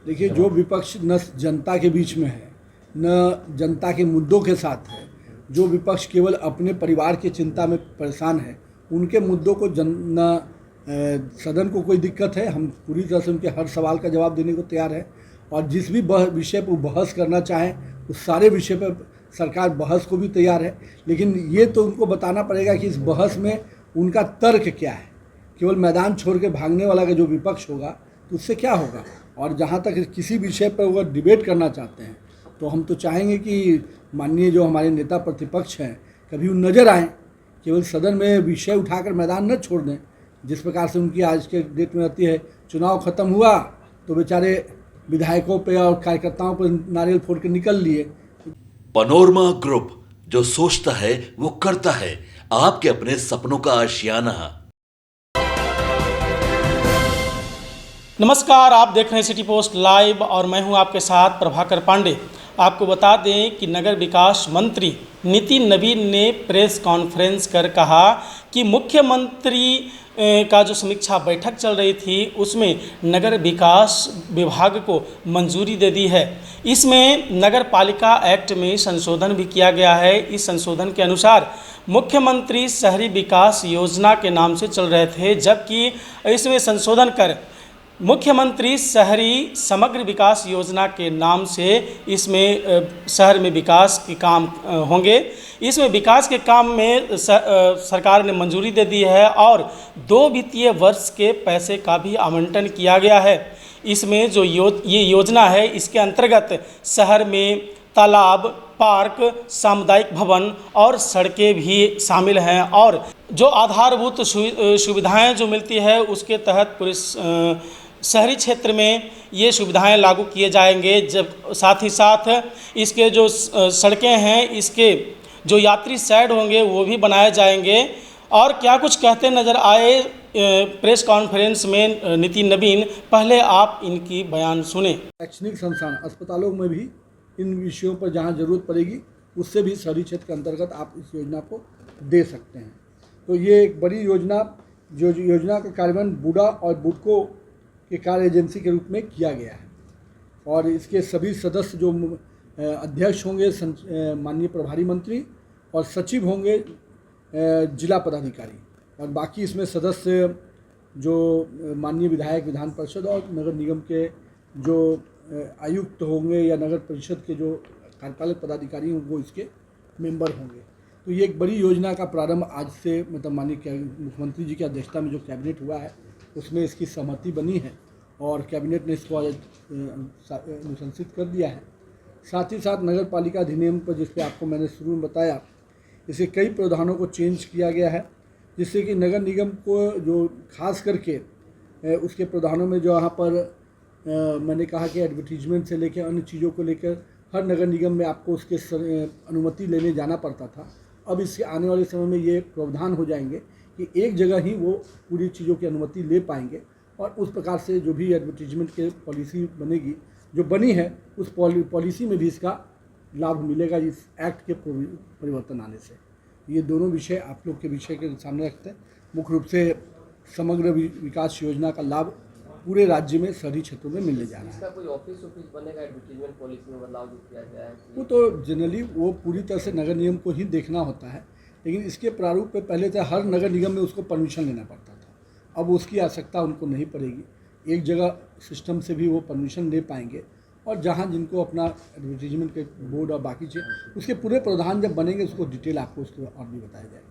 देखिए, जो विपक्ष न जनता के बीच में है, न जनता के मुद्दों के साथ है, जो विपक्ष केवल अपने परिवार की चिंता में परेशान है, उनके मुद्दों को सदन को कोई दिक्कत है, हम पूरी तरह से उनके हर सवाल का जवाब देने को तैयार है। और जिस भी विषय पर बहस करना चाहें उस सारे विषय पर सरकार बहस को भी तैयार है। लेकिन ये तो उनको बताना पड़ेगा कि इस बहस में उनका तर्क क्या है। केवल मैदान छोड़ के भागने वाला का जो विपक्ष होगा तो उससे क्या होगा। और जहाँ तक किसी विषय पर वो डिबेट करना चाहते हैं तो हम तो चाहेंगे कि माननीय जो हमारे नेता प्रतिपक्ष हैं कभी वो नज़र आएँ, केवल सदन में विषय उठाकर मैदान न छोड़ दें। जिस प्रकार से उनकी आज के डेट में रहती है, चुनाव ख़त्म हुआ तो बेचारे विधायकों पे और कार्यकर्ताओं पर नारियल फोड़ के निकल लिए। पनोरमा ग्रुप, जो सोचता है वो करता है। आपके अपने सपनों का आशियाना। नमस्कार, आप देख रहे हैं सिटी पोस्ट लाइव और मैं हूं आपके साथ प्रभाकर पांडे। आपको बता दें कि नगर विकास मंत्री नितिन नवीन ने प्रेस कॉन्फ्रेंस कर कहा कि मुख्यमंत्री का जो समीक्षा बैठक चल रही थी उसमें नगर विकास विभाग को मंजूरी दे दी है। इसमें नगर पालिका एक्ट में संशोधन भी किया गया है। इस संशोधन के अनुसार मुख्यमंत्री शहरी विकास योजना के नाम से चल रहे थे, जबकि इसमें संशोधन कर मुख्यमंत्री शहरी समग्र विकास योजना के नाम से इसमें शहर में विकास के काम होंगे। इसमें विकास के काम में सरकार ने मंजूरी दे दी है और 2 वित्तीय वर्ष के पैसे का भी आवंटन किया गया है। इसमें जो ये योजना है, इसके अंतर्गत शहर में तालाब, पार्क, सामुदायिक भवन और सड़कें भी शामिल हैं और जो आधारभूत सुविधाएं जो मिलती है उसके तहत पूरे शहरी क्षेत्र में ये सुविधाएं लागू किए जाएंगे। जब साथ ही साथ इसके जो सड़कें हैं, इसके जो यात्री शेड होंगे वो भी बनाए जाएंगे। और क्या कुछ कहते नज़र आए प्रेस कॉन्फ्रेंस में नितिन नवीन, पहले आप इनकी बयान सुने। शैक्षणिक संस्थान, अस्पतालों में भी इन विषयों पर जहाँ ज़रूरत पड़ेगी उससे भी शहरी क्षेत्र के अंतर्गत आप इस योजना को दे सकते हैं। तो ये एक बड़ी योजना, जो योजना का कार्यान्वयन बूडा और बुडको के कार्य एजेंसी के रूप में किया गया है। और इसके सभी सदस्य जो अध्यक्ष होंगे माननीय प्रभारी मंत्री और सचिव होंगे जिला पदाधिकारी, और बाकी इसमें सदस्य जो माननीय विधायक, विधान परिषद और नगर निगम के जो आयुक्त होंगे या नगर परिषद के जो कार्यपालक पदाधिकारी होंगे वो इसके मेंबर होंगे। तो ये एक बड़ी योजना का प्रारंभ आज से माननीय मुख्यमंत्री जी की अध्यक्षता में जो कैबिनेट हुआ है उसमें इसकी सहमति बनी है और कैबिनेट ने इसको अनुशंसित कर दिया है। साथ ही साथ नगर पालिका अधिनियम पर, जिस पे आपको मैंने शुरू में बताया, इसे कई प्रावधानों को चेंज किया गया है, जिससे कि नगर निगम को जो खास करके उसके प्रावधानों में जो यहाँ पर मैंने कहा कि एडवर्टीजमेंट से लेकर अन्य चीज़ों को लेकर हर नगर निगम में आपको उसके अनुमति लेने जाना पड़ता था। अब इसके आने वाले समय में ये प्रावधान हो जाएंगे कि एक जगह ही वो पूरी चीज़ों की अनुमति ले पाएंगे और उस प्रकार से जो भी एडवर्टीजमेंट के पॉलिसी बनेगी, जो बनी है, उस पॉलिसी में भी इसका लाभ मिलेगा इस एक्ट के परिवर्तन आने से। ये दोनों विषय आप लोग के विषय के सामने रखते हैं। मुख्य रूप से समग्र विकास योजना का लाभ पूरे राज्य में शहरी क्षेत्रों में मिलने जा रहा है। इसका कोई ऑफिस बनेगा एडवर्टीजमेंट पॉलिसी में बदलाव किया गया है? वो तो जनरली वो पूरी तरह से नगर निगम को ही देखना होता है, लेकिन इसके प्रारूप पे पहले से हर नगर निगम में उसको परमिशन लेना पड़ता था। अब उसकी आवश्यकता उनको नहीं पड़ेगी, एक जगह सिस्टम से भी वो परमिशन ले पाएंगे और जहाँ जिनको अपना एडवर्टीजमेंट के बोर्ड और बाकी चीज़ उसके पूरे प्रावधान जब बनेंगे उसको डिटेल आपको उसके और भी बताया जाएगा।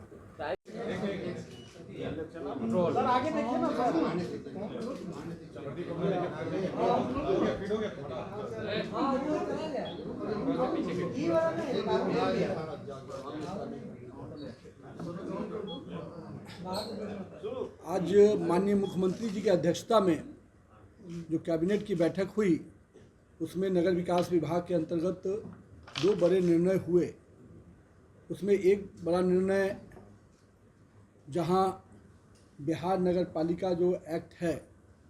आज माननीय मुख्यमंत्री जी की अध्यक्षता में जो कैबिनेट की बैठक हुई उसमें नगर विकास विभाग के अंतर्गत 2 बड़े निर्णय हुए। उसमें एक बड़ा निर्णय, जहां बिहार नगर पालिका जो एक्ट है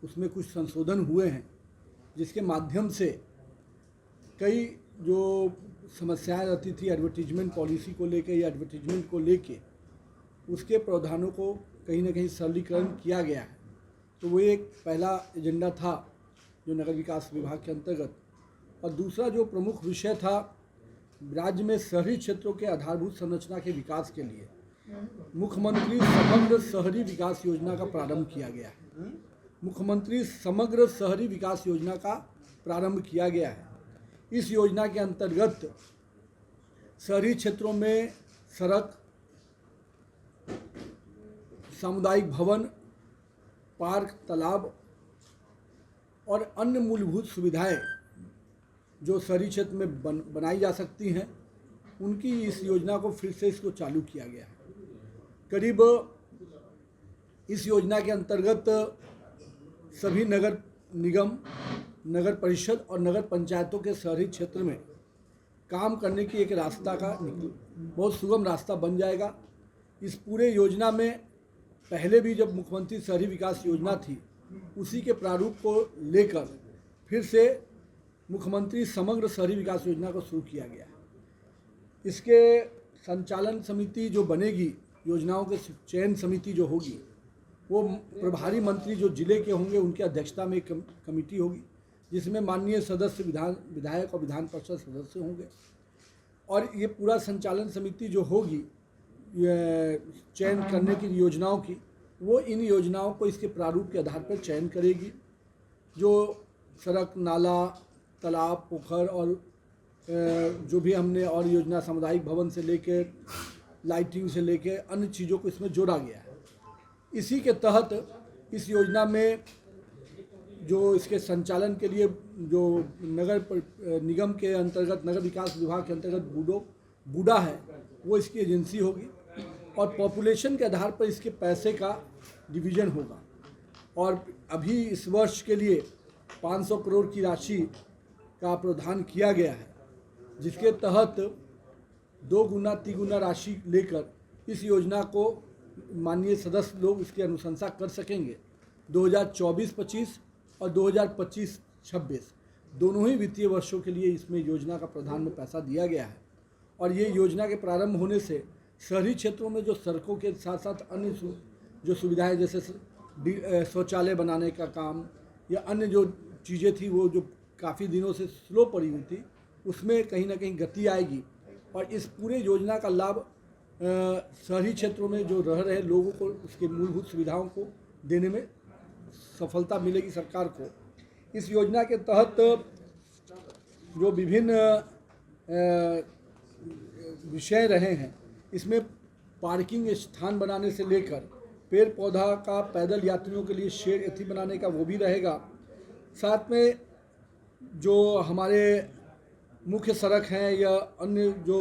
उसमें कुछ संशोधन हुए हैं, जिसके माध्यम से कई जो समस्याएं रहती थी एडवर्टीजमेंट पॉलिसी को लेके या एडवर्टीजमेंट को लेके, उसके प्रावधानों को कहीं ना कहीं सरलीकरण किया गया है। तो वो एक पहला एजेंडा था जो नगर विकास विभाग के अंतर्गत, और दूसरा जो प्रमुख विषय था राज्य में शहरी क्षेत्रों के आधारभूत संरचना के विकास के लिए मुख्यमंत्री समग्र शहरी विकास योजना का प्रारंभ किया गया है। मुख्यमंत्री समग्र शहरी विकास योजना का प्रारंभ किया गया है। इस योजना के अंतर्गत शहरी क्षेत्रों में सड़क, सामुदायिक भवन, पार्क, तालाब और अन्य मूलभूत सुविधाएं जो शहरी क्षेत्र में बनाई जा सकती हैं, उनकी इस योजना को फिर से इसको चालू किया गया है। करीब इस योजना के अंतर्गत सभी नगर निगम, नगर परिषद और नगर पंचायतों के शहरी क्षेत्र में काम करने की एक रास्ता का बहुत सुगम रास्ता बन जाएगा। इस पूरे योजना में पहले भी जब मुख्यमंत्री शहरी विकास योजना थी, उसी के प्रारूप को लेकर फिर से मुख्यमंत्री समग्र शहरी विकास योजना को शुरू किया गया है। इसके संचालन समिति जो बनेगी, योजनाओं के चयन समिति जो होगी, वो प्रभारी मंत्री जो जिले के होंगे उनकी अध्यक्षता में एक कमेटी होगी, जिसमें माननीय सदस्य विधायक और विधान परिषद सदस्य होंगे। और ये पूरा संचालन समिति जो होगी चयन करने की योजनाओं की, वो इन योजनाओं को इसके प्रारूप के आधार पर चयन करेगी। जो सड़क, नाला, तालाब, पोखर और जो भी हमने और योजना सामुदायिक भवन से लेकर लाइटिंग से लेकर अन्य चीज़ों को इसमें जोड़ा गया है। इसी के तहत इस योजना में जो इसके संचालन के लिए जो नगर निगम के अंतर्गत, नगर विकास विभाग के अंतर्गत बूडा है, वो इसकी एजेंसी होगी और पॉपुलेशन के आधार पर इसके पैसे का डिवीज़न होगा। और अभी इस वर्ष के लिए 500 करोड़ की राशि का प्रावधान किया गया है, जिसके तहत 2 गुना 3 गुना राशि लेकर इस योजना को माननीय सदस्य लोग इसकी अनुशंसा कर सकेंगे। 2024-25 और 2025-26 दोनों ही वित्तीय वर्षों के लिए इसमें योजना का प्रावधान में पैसा दिया गया है। और ये योजना के प्रारंभ होने से शहरी क्षेत्रों में जो सड़कों के साथ साथ अन्य जो सुविधाएं जैसे शौचालय बनाने का काम या अन्य जो चीज़ें थी, वो जो काफ़ी दिनों से स्लो पड़ी हुई थी, उसमें कहीं ना कहीं गति आएगी। और इस पूरे योजना का लाभ शहरी क्षेत्रों में जो रह रहे लोगों को उसके मूलभूत सुविधाओं को देने में सफलता मिलेगी सरकार को। इस योजना के तहत जो विभिन्न विषय रहे हैं, इसमें पार्किंग स्थान बनाने से लेकर पेड़ पौधा का, पैदल यात्रियों के लिए शेड एथी बनाने का वो भी रहेगा। साथ में जो हमारे मुख्य सड़क हैं या अन्य जो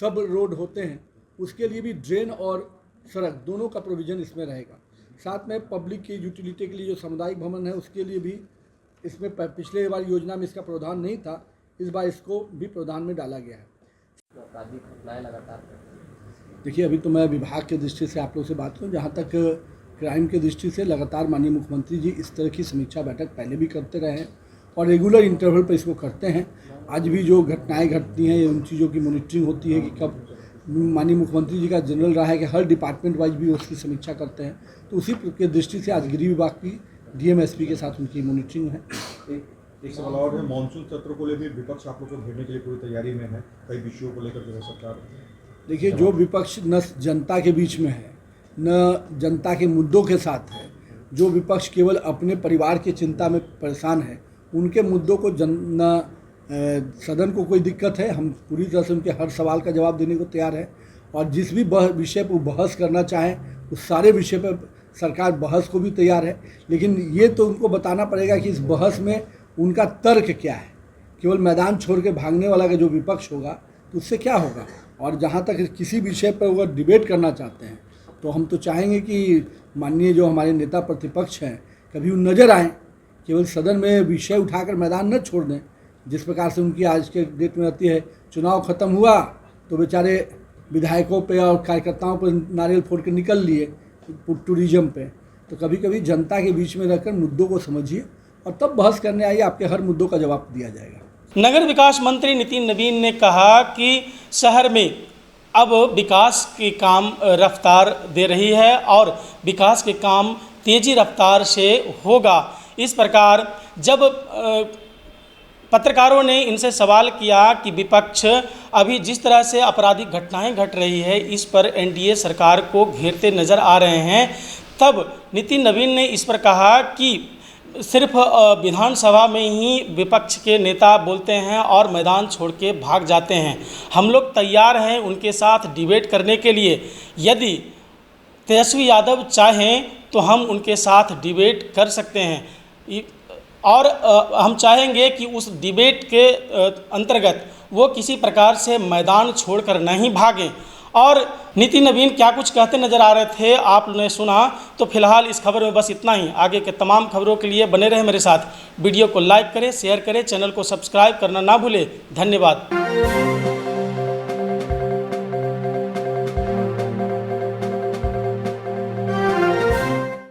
सब रोड होते हैं, उसके लिए भी ड्रेन और सड़क दोनों का प्रोविज़न इसमें रहेगा। साथ में पब्लिक की यूटिलिटी के लिए जो सामुदायिक भवन है, उसके लिए भी इसमें पिछले बार योजना में इसका प्रावधान नहीं था, इस बार इसको भी प्रावधान में डाला गया है। आपराधिक घटनाएं लगातार देखिए, अभी तो मैं विभाग के दृष्टि से आप लोगों से बात करूँ, जहाँ तक क्राइम के दृष्टि से लगातार माननीय मुख्यमंत्री जी इस तरह की समीक्षा बैठक पहले भी करते रहे हैं और रेगुलर इंटरवल पर इसको करते हैं। आज भी जो घटनाएं घटती हैं, उन चीज़ों की मॉनिटरिंग होती है कि कब माननीय मुख्यमंत्री जी का जनरल रहा है कि हर डिपार्टमेंट वाइज भी उसकी समीक्षा करते हैं। तो उसी के दृष्टि से आज गृह विभाग की DMSP के साथ उनकी मॉनिटरिंग है। एक सवाल और है, मानसून सत्र को लेकर विपक्ष आप लोग को घेरने के लिए पूरी तैयारी में है, कई विषयों को लेकर जो है सरकार। देखिए, जो विपक्ष न जनता के बीच में है, न जनता के मुद्दों के साथ है, जो विपक्ष केवल अपने परिवार की चिंता में परेशान है, उनके मुद्दों को सदन को कोई दिक्कत है, हम पूरी तरह से उनके हर सवाल का जवाब देने को तैयार है। और जिस भी विषय पर बहस करना चाहें, उस सारे विषय पर सरकार बहस को भी तैयार है। लेकिन ये तो उनको बताना पड़ेगा कि इस बहस में उनका तर्क क्या है। केवल मैदान छोड़ के भागने वाला का जो विपक्ष होगा, तो उससे क्या होगा। और जहाँ तक किसी विषय पर वो डिबेट करना चाहते हैं, तो हम तो चाहेंगे कि माननीय जो हमारे नेता प्रतिपक्ष हैं, कभी वो नज़र आएँ, केवल सदन में विषय उठाकर मैदान न छोड़ दें। जिस प्रकार से उनकी आज के डेट में रहती है, चुनाव ख़त्म हुआ तो बेचारे विधायकों पे और कार्यकर्ताओं पर नारियल फोड़ के निकल लिए टूरिज्म पे। तो कभी कभी जनता के बीच में रहकर मुद्दों को समझिए और तब बहस करने आइए, आपके हर मुद्दों का जवाब दिया जाएगा। नगर विकास मंत्री नितिन नवीन ने कहा कि शहर में अब विकास के काम रफ्तार दे रही है और विकास के काम तेज़ी रफ्तार से होगा। इस प्रकार जब पत्रकारों ने इनसे सवाल किया कि विपक्ष अभी जिस तरह से आपराधिक घटनाएं घट रही है इस पर एनडीए सरकार को घेरते नज़र आ रहे हैं, तब नितिन नवीन ने इस पर कहा कि सिर्फ विधानसभा में ही विपक्ष के नेता बोलते हैं और मैदान छोड़ के भाग जाते हैं। हम लोग तैयार हैं उनके साथ डिबेट करने के लिए। यदि तेजस्वी यादव चाहें तो हम उनके साथ डिबेट कर सकते हैं और हम चाहेंगे कि उस डिबेट के अंतर्गत वो किसी प्रकार से मैदान छोड़कर नहीं भागें। और नितिन नवीन क्या कुछ कहते नज़र आ रहे थे आपने सुना। तो फिलहाल इस खबर में बस इतना ही। आगे के तमाम खबरों के लिए बने रहे मेरे साथ। वीडियो को लाइक करें, शेयर करें, चैनल को सब्सक्राइब करना ना भूलें। धन्यवाद।